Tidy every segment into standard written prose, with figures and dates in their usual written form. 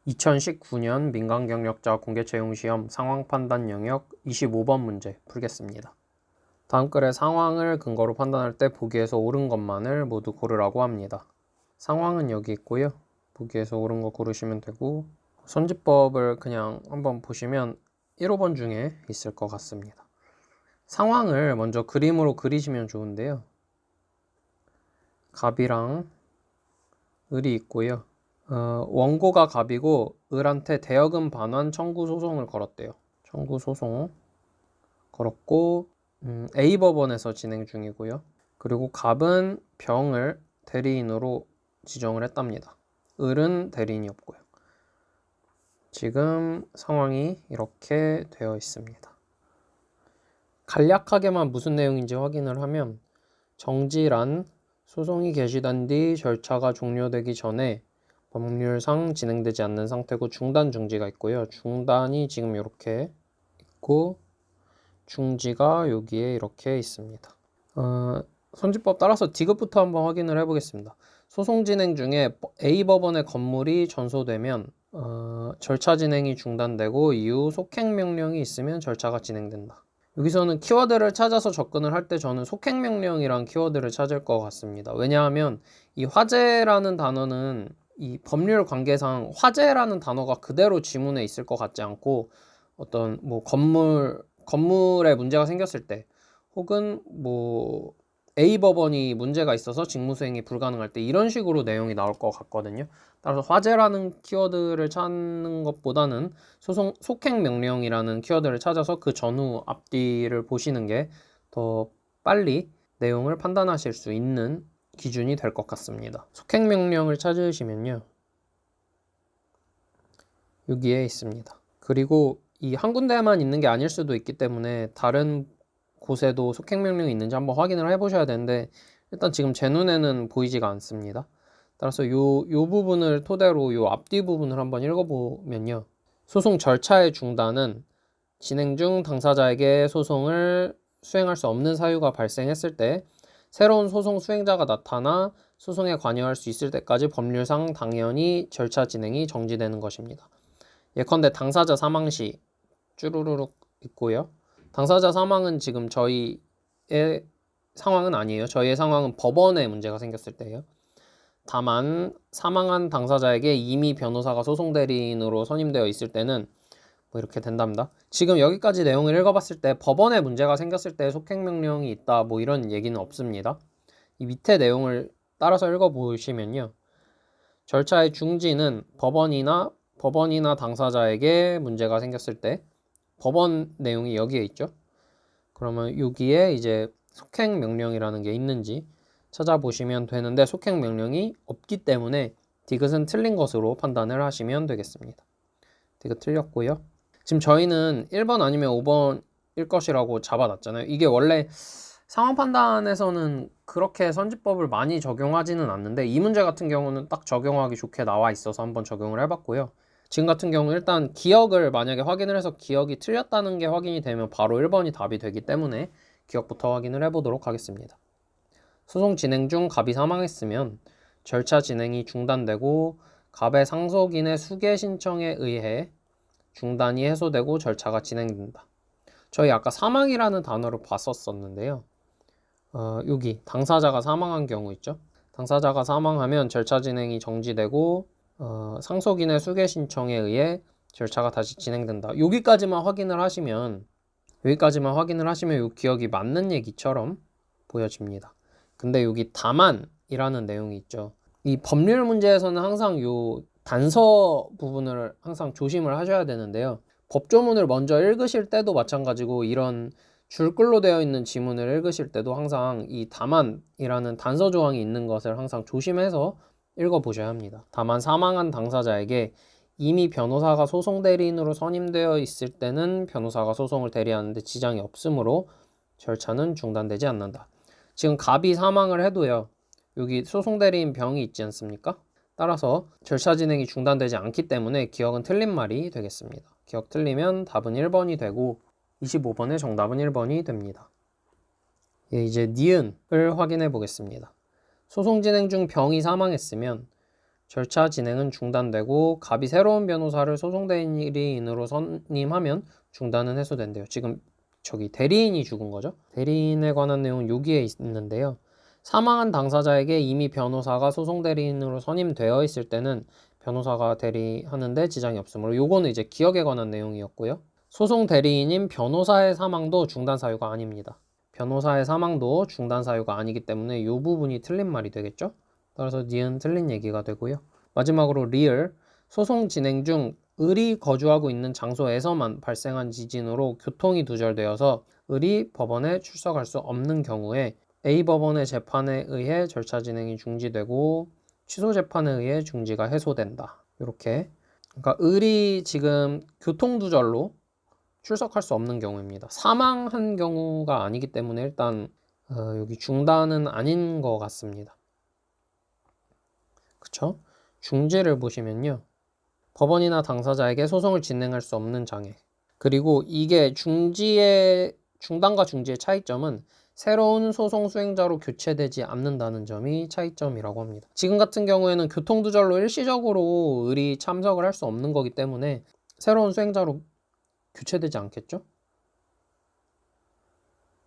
2019년 민간경력자 공개채용시험 상황판단 영역 25번 문제 풀겠습니다. 다음 글의 상황을 근거로 판단할 때 보기에서 옳은 것만을 모두 고르라고 합니다. 상황은 여기 있고요. 보기에서 옳은 거 고르시면 되고, 선지법을 그냥 한번 보시면 1호번 중에 있을 것 같습니다. 상황을 먼저 그림으로 그리시면 좋은데요. 갑이랑 을이 있고요. 원고가 갑이고 을한테 대여금 반환 청구 소송을 걸었대요. 청구 소송 걸었고 A법원에서 진행 중이고요. 그리고 갑은 병을 대리인으로 지정을 했답니다. 을은 대리인이 없고요. 지금 상황이 이렇게 되어 있습니다. 간략하게만 무슨 내용인지 확인을 하면 정지란 소송이 개시된 뒤 절차가 종료되기 전에 법률상 진행되지 않는 상태고 중단 중지가 있고요. 중단이 지금 이렇게 있고 중지가 여기에 이렇게 있습니다. 선지법 따라서 D급부터 한번 확인을 해보겠습니다. 소송 진행 중에 A법원의 건물이 전소되면 절차 진행이 중단되고 이후 속행명령이 있으면 절차가 진행된다. 여기서는 키워드를 찾아서 접근을 할 때 저는 속행명령이란 키워드를 찾을 것 같습니다. 왜냐하면 이 화재라는 단어는 이 법률 관계상 화재라는 단어가 그대로 지문에 있을 것 같지 않고 어떤 뭐 건물에 문제가 생겼을 때 혹은 뭐 A법원이 문제가 있어서 직무수행이 불가능할 때 이런 식으로 내용이 나올 것 같거든요. 따라서 화재라는 키워드를 찾는 것보다는 속행명령이라는 키워드를 찾아서 그 전후 앞뒤를 보시는 게 더 빨리 내용을 판단하실 수 있는 기준이 될 것 같습니다. 속행명령을 찾으시면요. 여기에 있습니다. 그리고 이 한 군데만 있는 게 아닐 수도 있기 때문에 다른 곳에도 속행명령이 있는지 한번 확인을 해보셔야 되는데 일단 지금 제 눈에는 보이지가 않습니다. 따라서 요 부분을 토대로 요 앞뒤 부분을 한번 읽어보면요. 소송 절차의 중단은 진행 중 당사자에게 소송을 수행할 수 없는 사유가 발생했을 때 새로운 소송 수행자가 나타나 소송에 관여할 수 있을 때까지 법률상 당연히 절차 진행이 정지되는 것입니다. 예컨대 당사자 사망 시 쭈루루룩 있고요. 당사자 사망은 지금 저희의 상황은 아니에요. 저희의 상황은 법원에 문제가 생겼을 때예요. 다만 사망한 당사자에게 이미 변호사가 소송 대리인으로 선임되어 있을 때는 뭐 이렇게 된답니다. 지금 여기까지 내용을 읽어봤을 때 법원에 문제가 생겼을 때 속행명령이 있다 뭐 이런 얘기는 없습니다. 이 밑에 내용을 따라서 읽어보시면요. 절차의 중지는 법원이나 당사자에게 문제가 생겼을 때 법원 내용이 여기에 있죠. 그러면 여기에 이제 속행명령이라는 게 있는지 찾아보시면 되는데 속행명령이 없기 때문에 디귿은 틀린 것으로 판단을 하시면 되겠습니다. 디귿 틀렸고요. 지금 저희는 1번 아니면 5번일 것이라고 잡아놨잖아요. 이게 원래 상황 판단에서는 그렇게 선지법을 많이 적용하지는 않는데 이 문제 같은 경우는 딱 적용하기 좋게 나와 있어서 한번 적용을 해봤고요. 지금 같은 경우 일단 기억을 만약에 확인을 해서 기억이 틀렸다는 게 확인이 되면 바로 1번이 답이 되기 때문에 기억부터 확인을 해보도록 하겠습니다. 소송 진행 중 갑이 사망했으면 절차 진행이 중단되고 갑의 상속인의 수개 신청에 의해 중단이 해소되고 절차가 진행된다. 저희 아까 사망이라는 단어를 봤었는데요. 여기 당사자가 사망한 경우 있죠. 당사자가 사망하면 절차 진행이 정지되고 상속인의 수개 신청에 의해 절차가 다시 진행된다. 여기까지만 확인을 하시면 이 기억이 맞는 얘기처럼 보여집니다. 근데 여기 다만이라는 내용이 있죠. 이 법률 문제에서는 항상 요 단서 부분을 항상 조심을 하셔야 되는데요. 법조문을 먼저 읽으실 때도 마찬가지고 이런 줄글로 되어 있는 지문을 읽으실 때도 항상 이 다만이라는 단서 조항이 있는 것을 항상 조심해서 읽어보셔야 합니다. 다만 사망한 당사자에게 이미 변호사가 소송 대리인으로 선임되어 있을 때는 변호사가 소송을 대리하는데 지장이 없으므로 절차는 중단되지 않는다. 지금 갑이 사망을 해도요. 여기 소송 대리인 병이 있지 않습니까? 따라서 절차 진행이 중단되지 않기 때문에 기억은 틀린 말이 되겠습니다. 기억 틀리면 답은 1번이 되고 25번의 정답은 1번이 됩니다. 예, 이제 니은을 확인해 보겠습니다. 소송 진행 중 병이 사망했으면 절차 진행은 중단되고 갑이 새로운 변호사를 소송 대리인으로 선임하면 중단은 해소된대요. 지금 저기 대리인이 죽은 거죠. 대리인에 관한 내용은 여기에 있는데요. 사망한 당사자에게 이미 변호사가 소송 대리인으로 선임되어 있을 때는 변호사가 대리하는데 지장이 없으므로 요거는 이제 기억에 관한 내용이었고요. 소송 대리인인 변호사의 사망도 중단 사유가 아닙니다. 변호사의 사망도 중단 사유가 아니기 때문에 이 부분이 틀린 말이 되겠죠? 따라서 니은 틀린 얘기가 되고요. 마지막으로 리을, 소송 진행 중 을이 거주하고 있는 장소에서만 발생한 지진으로 교통이 두절되어서 을이 법원에 출석할 수 없는 경우에 A 법원의 재판에 의해 절차 진행이 중지되고 취소 재판에 의해 중지가 해소된다. 이렇게. 그러니까 을이 지금 교통 두절로 출석할 수 없는 경우입니다. 사망한 경우가 아니기 때문에 일단 여기 중단은 아닌 것 같습니다. 그쵸? 중지를 보시면요. 법원이나 당사자에게 소송을 진행할 수 없는 장애. 그리고 이게 중단과 중지의 차이점은 새로운 소송 수행자로 교체되지 않는다는 점이 차이점이라고 합니다. 지금 같은 경우에는 교통두절로 일시적으로 을이 참석을 할 수 없는 거기 때문에 새로운 수행자로 교체되지 않겠죠?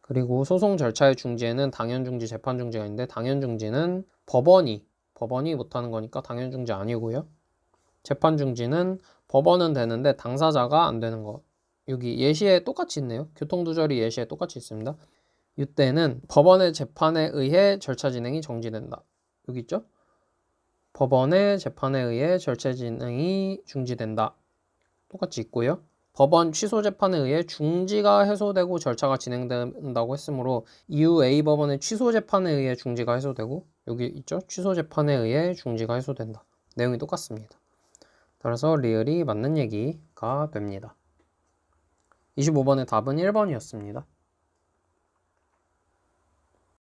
그리고 소송 절차의 중지에는 당연중지, 재판중지가 있는데 당연중지는 법원이 못하는 거니까 당연중지 아니고요. 재판중지는 법원은 되는데 당사자가 안 되는 거. 여기 예시에 똑같이 있네요. 교통두절이 예시에 똑같이 있습니다. 이때는 법원의 재판에 의해 절차 진행이 정지된다. 여기 있죠? 법원의 재판에 의해 절차 진행이 중지된다. 똑같이 있고요. 법원 취소 재판에 의해 중지가 해소되고 절차가 진행된다고 했으므로 이후 A 법원의 취소 재판에 의해 중지가 해소되고 여기 있죠? 취소 재판에 의해 중지가 해소된다. 내용이 똑같습니다. 따라서 리을이 맞는 얘기가 됩니다. 25번의 답은 1번이었습니다.